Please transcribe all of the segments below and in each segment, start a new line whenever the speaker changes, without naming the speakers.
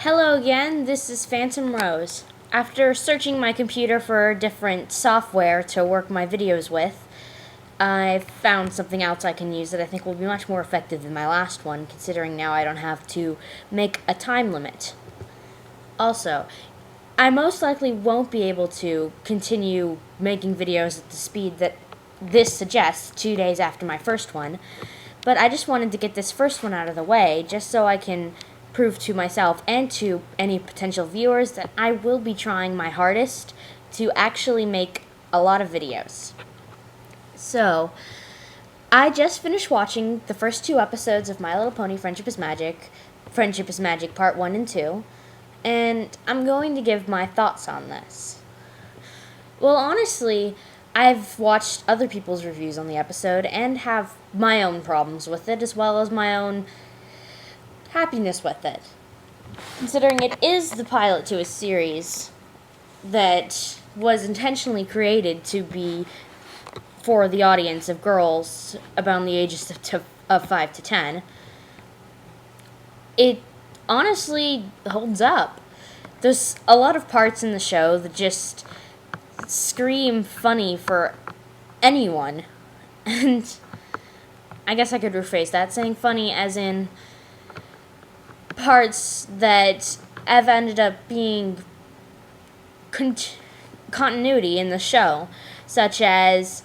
Hello again, this is Phantom Rose. After searching my computer for different software to work my videos with, I found something else I can use that I think will be much more effective than my last one, considering now I don't have to make a time limit. Also, I most likely won't be able to continue making videos at the speed that this suggests 2 days after my first one, but I just wanted to get this first one out of the way just so I can prove to myself and to any potential viewers that I will be trying my hardest to actually make a lot of videos. So, I just finished watching the first 2 episodes of My Little Pony Friendship is Magic Part 1 and 2, and I'm going to give my thoughts on this. Well, honestly, I've watched other people's reviews on the episode and have my own problems with it, as well as my own happiness with it. Considering it is the pilot to a series that was intentionally created to be for the audience of girls around the ages of 5 to 10, it honestly holds up. There's a lot of parts in the show that just scream funny for anyone. And I guess I could rephrase that, saying funny as in parts that have ended up being continuity in the show, such as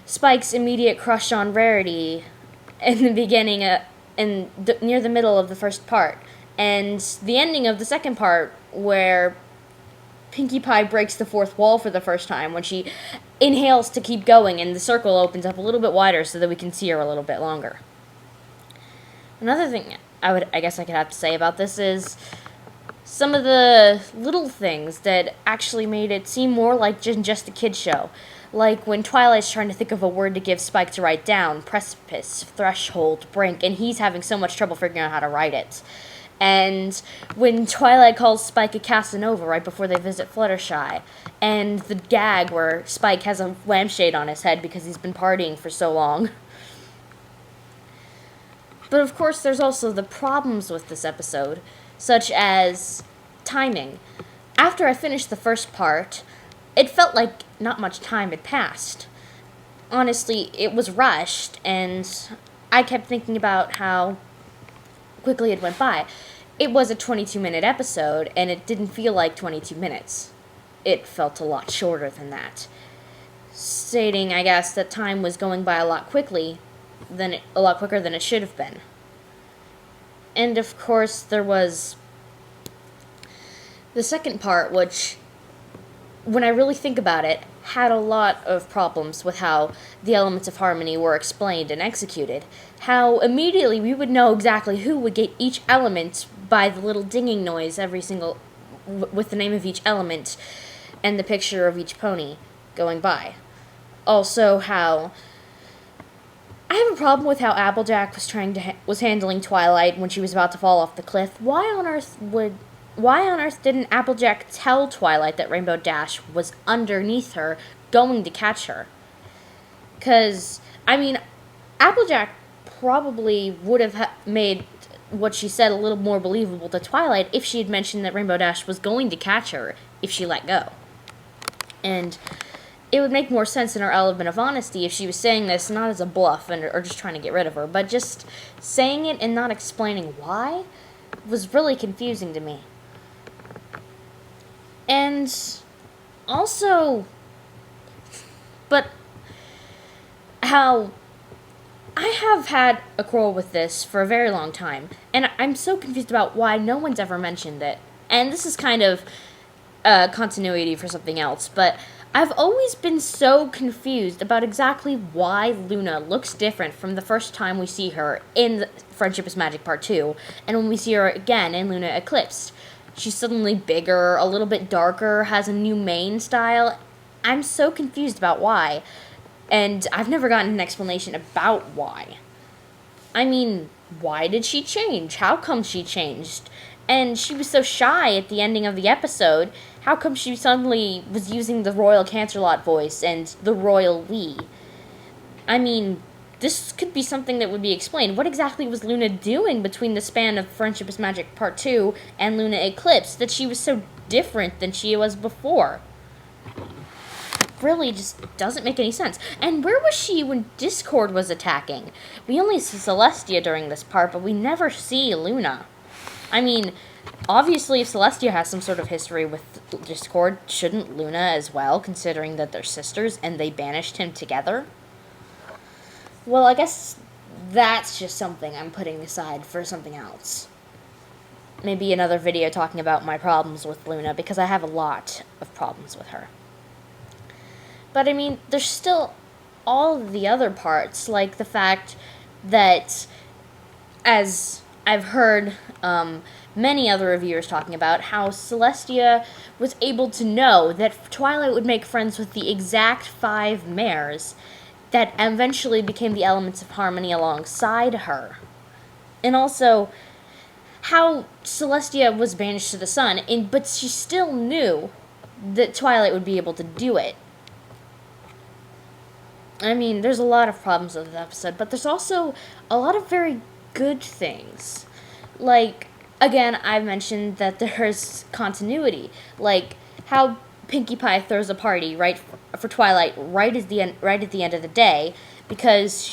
Spike's immediate crush on Rarity in the beginning, near the middle of the first part, and the ending of the second part where Pinkie Pie breaks the fourth wall for the first time when she inhales to keep going and the circle opens up a little bit wider so that we can see her a little bit longer. Another thing I guess I could have to say about this is some of the little things that actually made it seem more like just a kid's show. Like when Twilight's trying to think of a word to give Spike to write down, precipice, threshold, brink, and he's having so much trouble figuring out how to write it. And when Twilight calls Spike a Casanova right before they visit Fluttershy, and the gag where Spike has a lampshade on his head because he's been partying for so long. But of course, there's also the problems with this episode, such as timing. After I finished the first part, it felt like not much time had passed. Honestly, it was rushed, and I kept thinking about how quickly it went by. It was a 22-minute episode, and it didn't feel like 22 minutes. It felt a lot shorter than that. Stating, I guess, that time was going by a lot quicker than it should have been. And of course, there was the second part, which, when I really think about it, had a lot of problems with how the elements of harmony were explained and executed. How immediately we would know exactly who would get each element by the little dinging noise with the name of each element and the picture of each pony going by. Also, how I have a problem with how Applejack was handling Twilight when she was about to fall off the cliff. Why on earth didn't Applejack tell Twilight that Rainbow Dash was underneath her, going to catch her? Because, Applejack probably would have made what she said a little more believable to Twilight if she had mentioned that Rainbow Dash was going to catch her if she let go. And it would make more sense in her element of honesty if she was saying this not as a bluff or just trying to get rid of her, but just saying it and not explaining why was really confusing to me. And also, but how I have had a quarrel with this for a very long time, and I'm so confused about why no one's ever mentioned it. And this is kind of continuity for something else, but I've always been so confused about exactly why Luna looks different from the first time we see her in Friendship is Magic Part 2, and when we see her again in Luna Eclipsed. She's suddenly bigger, a little bit darker, has a new mane style. I'm so confused about why, and I've never gotten an explanation about why. Why did she change? How come she changed? And she was so shy at the ending of the episode. How come she suddenly was using the Royal Canterlot voice and the Royal we? this could be something that would be explained. What exactly was Luna doing between the span of Friendship is Magic Part 2 and Luna Eclipse that she was so different than she was before? Really just doesn't make any sense. And where was she when Discord was attacking? We only see Celestia during this part, but we never see Luna. I mean, obviously if Celestia has some sort of history with Discord, shouldn't Luna as well, considering that they're sisters and they banished him together? Well, I guess that's just something I'm putting aside for something else. Maybe another video talking about my problems with Luna, because I have a lot of problems with her. But I mean, there's still all of the other parts, like the fact that, as I've heard many other reviewers talking about, how Celestia was able to know that Twilight would make friends with the exact 5 mares that eventually became the Elements of Harmony alongside her. And also, how Celestia was banished to the sun, but she still knew that Twilight would be able to do it. I mean, there's a lot of problems with this episode, but there's also a lot of very good things. Like, again, I've mentioned that there's continuity. Like, how Pinkie Pie throws a party for Twilight right at the end of the day, because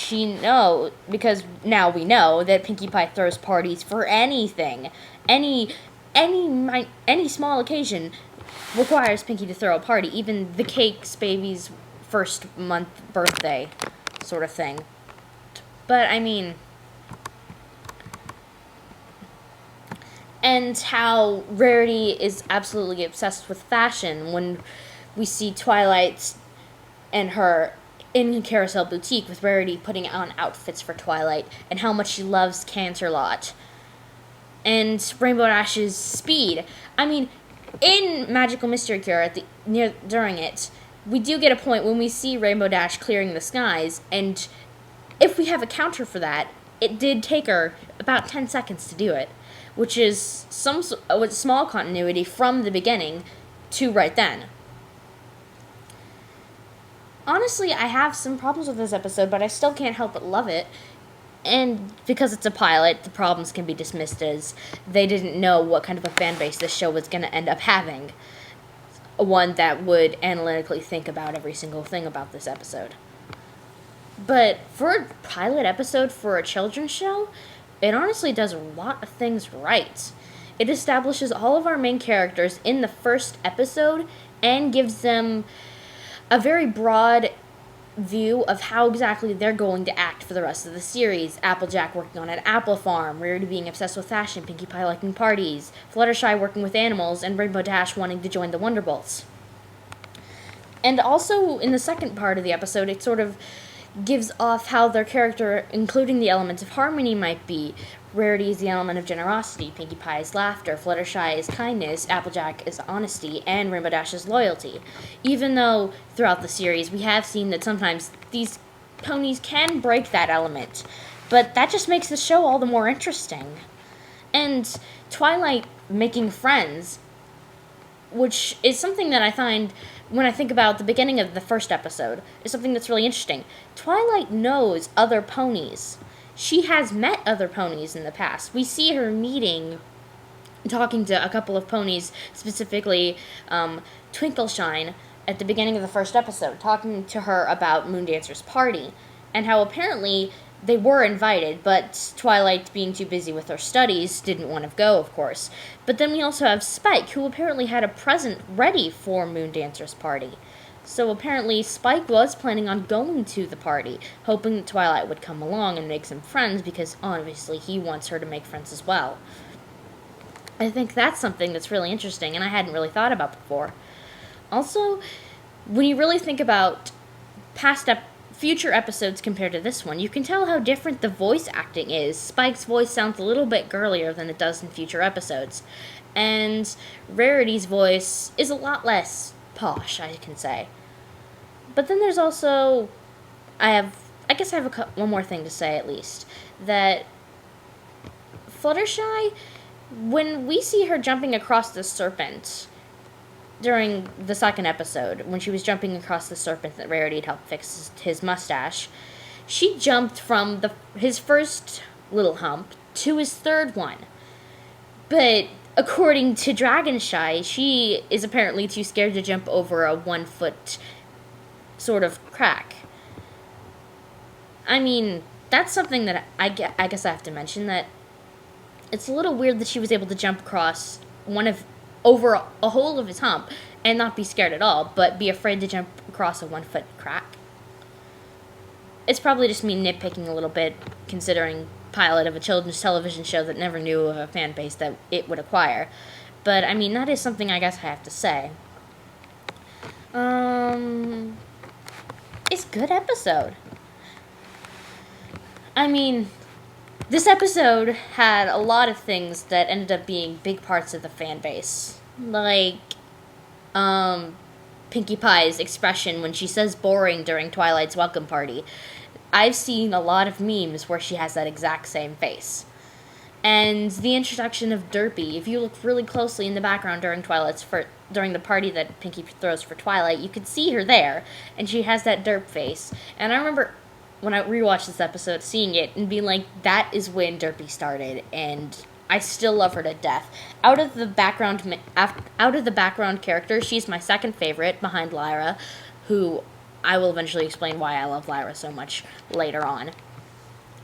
now we know that Pinkie Pie throws parties for anything. Any small occasion requires Pinkie to throw a party, even the cake's baby's first month birthday sort of thing. But I mean, and how Rarity is absolutely obsessed with fashion when we see Twilight and her in Carousel Boutique with Rarity putting on outfits for Twilight, and how much she loves Canterlot. And Rainbow Dash's speed. I mean, in Magical Mystery Cure during it, we do get a point when we see Rainbow Dash clearing the skies, and if we have a counter for that, it did take her about 10 seconds to do it, which is some small continuity from the beginning to right then. Honestly, I have some problems with this episode, but I still can't help but love it. And because it's a pilot, the problems can be dismissed as they didn't know what kind of a fan base this show was going to end up having. One that would analytically think about every single thing about this episode. But for a pilot episode for a children's show, it honestly does a lot of things right. It establishes all of our main characters in the first episode and gives them a very broad view of how exactly they're going to act for the rest of the series. Applejack working on an apple farm, Rarity being obsessed with fashion, Pinkie Pie liking parties, Fluttershy working with animals, and Rainbow Dash wanting to join the Wonderbolts. And also, in the second part of the episode, it sort of gives off how their character, including the elements of harmony, might be. Rarity is the element of generosity, Pinkie Pie is laughter, Fluttershy is kindness, Applejack is honesty, and Rainbow Dash is loyalty. Even though, throughout the series, we have seen that sometimes these ponies can break that element, but that just makes the show all the more interesting. And Twilight making friends, which is something that I find, when I think about the beginning of the first episode, is something that's really interesting. Twilight knows other ponies. She has met other ponies in the past. We see her talking to a couple of ponies, specifically Twinkleshine, at the beginning of the first episode, talking to her about Moondancer's party, and how apparently they were invited, but Twilight, being too busy with her studies, didn't want to go, of course. But then we also have Spike, who apparently had a present ready for Moondancer's party. So apparently Spike was planning on going to the party, hoping that Twilight would come along and make some friends, because obviously he wants her to make friends as well. I think that's something that's really interesting, and I hadn't really thought about before. Also, when you really think about future episodes compared to this one, you can tell how different the voice acting is. Spike's voice sounds a little bit girlier than it does in future episodes, and Rarity's voice is a lot less posh, I can say. But then there's also, I guess I have one more thing to say at least, that Fluttershy, when we see her jumping across the serpent during the second episode, when she was jumping across the serpent that Rarity had helped fix his mustache, she jumped from his first little hump to his third one. But according to Dragonshy, she is apparently too scared to jump over a 1 foot sort of crack. I mean, that's something that I guess I have to mention, that it's a little weird that she was able to jump across over a hole of his hump and not be scared at all, but be afraid to jump across a 1 foot crack. It's probably just me nitpicking a little bit, considering pilot of a children's television show that never knew of a fan base that it would acquire. But, I mean, that is something I guess I have to say. It's a good episode. I mean, this episode had a lot of things that ended up being big parts of the fan base. Like, Pinkie Pie's expression when she says boring during Twilight's welcome party. I've seen a lot of memes where she has that exact same face. And the introduction of Derpy. If you look really closely in the background during during the party that Pinkie throws for Twilight, you can see her there, and she has that derp face. And I remember when I rewatched this episode, seeing it and being like, that is when Derpy started, and I still love her to death. Out of the background characters, she's my second favorite behind Lyra, who I will eventually explain why I love Lyra so much later on.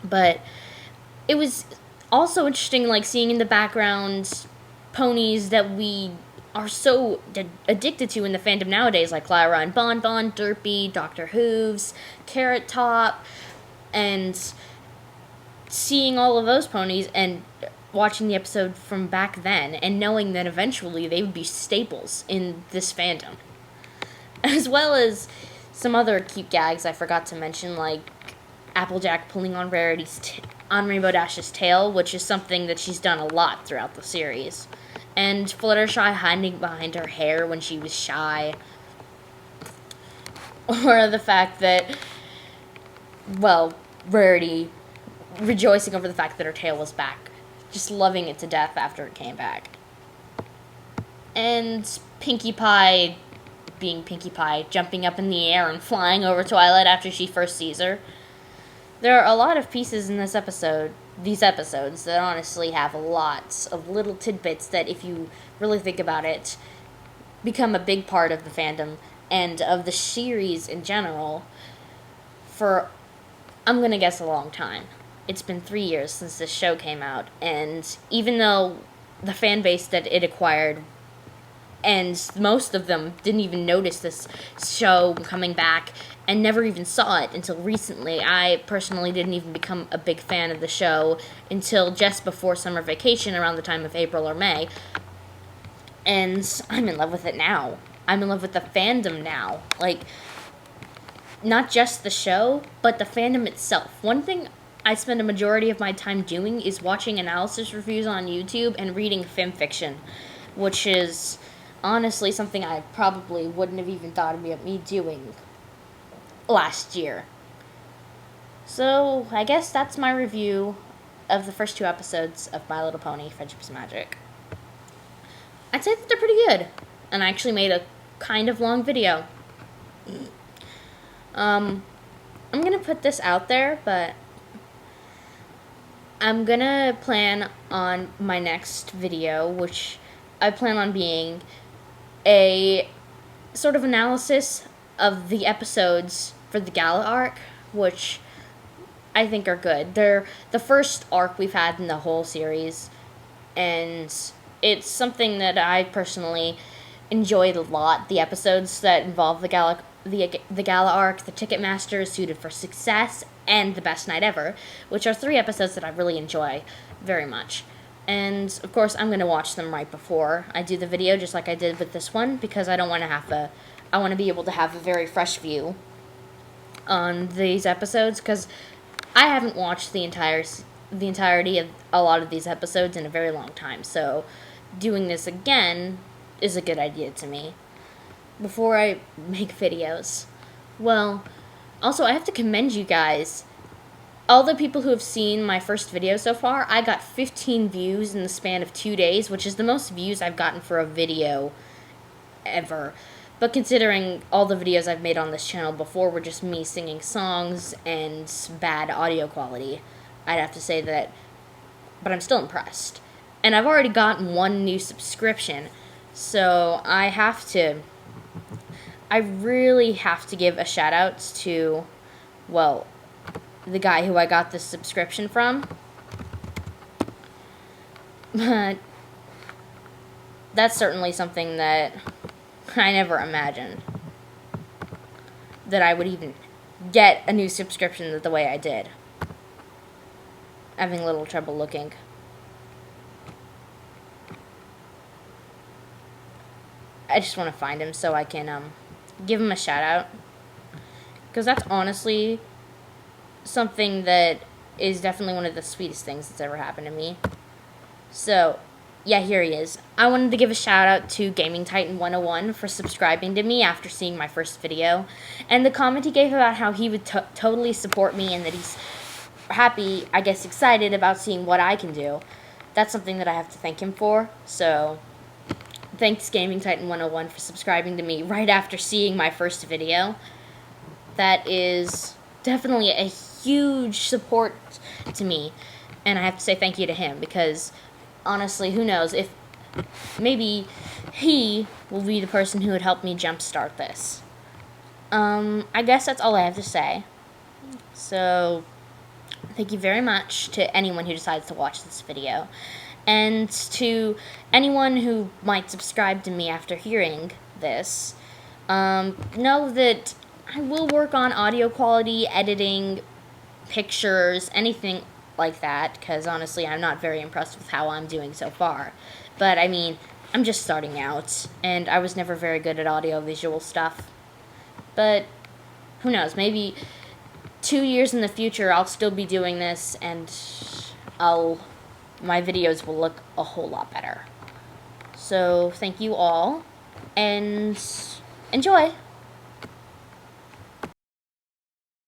But it was also interesting, like, seeing in the background ponies that we are so addicted to in the fandom nowadays, like Lyra and Bon Bon, Derpy, Dr. Hooves, Carrot Top, and seeing all of those ponies and watching the episode from back then and knowing that eventually they would be staples in this fandom. As well as some other cute gags I forgot to mention, like Applejack pulling on on Rainbow Dash's tail, which is something that she's done a lot throughout the series. And Fluttershy hiding behind her hair when she was shy. Or the fact that, well, Rarity rejoicing over the fact that her tail was back. Just loving it to death after it came back. And Pinkie Pie being Pinkie Pie, jumping up in the air and flying over Twilight after she first sees her. There are a lot of pieces in these episodes that honestly have lots of little tidbits that, if you really think about it, become a big part of the fandom and of the series in general for, I'm going to guess, a long time. It's been 3 years since this show came out, and even though the fan base that it acquired, and most of them didn't even notice this show coming back and never even saw it until recently. I personally didn't even become a big fan of the show until just before summer vacation, around the time of April or May. And I'm in love with it now. I'm in love with the fandom now. Like, not just the show, but the fandom itself. One thing I spend a majority of my time doing is watching analysis reviews on YouTube and reading fanfiction, which is honestly something I probably wouldn't have even thought of me doing last year. So, I guess that's my review of the first 2 episodes of My Little Pony: Friendship is Magic. I'd say that they're pretty good, and I actually made a kind of long video. I'm gonna put this out there, but I'm gonna plan on my next video, which I plan on being a sort of analysis of the episodes for the Gala arc, which I think are good. They're the first arc we've had in the whole series, and it's something that I personally enjoyed a lot. The episodes that involve the Gala arc, the Ticketmaster, Suited for Success, and The Best Night Ever, which are 3 episodes that I really enjoy very much. And, of course, I'm going to watch them right before I do the video, just like I did with this one, because I don't want to I want to be able to have a very fresh view on these episodes, because I haven't watched the entirety of a lot of these episodes in a very long time, so doing this again is a good idea to me before I make videos. Well, also, I have to commend you guys. All the people who have seen my first video so far, I got 15 views in the span of 2 days, which is the most views I've gotten for a video ever. But considering all the videos I've made on this channel before were just me singing songs and bad audio quality, I'd have to say that, but I'm still impressed. And I've already gotten 1 new subscription, so I really have to give a shout out to, well, the guy who I got this subscription from. But that's certainly something that I never imagined, that I would even get a new subscription the way I did. Having a little trouble looking. I just want to find him so I can give him a shout out, because that's honestly something that is definitely one of the sweetest things that's ever happened to me. So yeah, here he is. I wanted to give a shout out to Gaming Titan 101 for subscribing to me after seeing my first video, and the comment he gave about how he would totally support me and that he's happy, I guess excited about seeing what I can do. That's something that I have to thank him for. So thanks Gaming Titan 101 for subscribing to me right after seeing my first video. That is definitely a huge support to me, and I have to say thank you to him, because honestly, who knows, if maybe he will be the person who would help me jumpstart this. I guess that's all I have to say. So thank you very much to anyone who decides to watch this video. And to anyone who might subscribe to me after hearing this, know that I will work on audio quality, editing, pictures, anything like that, because honestly I'm not very impressed with how I'm doing so far. But I mean, I'm just starting out, and I was never very good at audio-visual stuff. But who knows, maybe 2 years in the future I'll still be doing this, and my videos will look a whole lot better. So thank you all, and enjoy!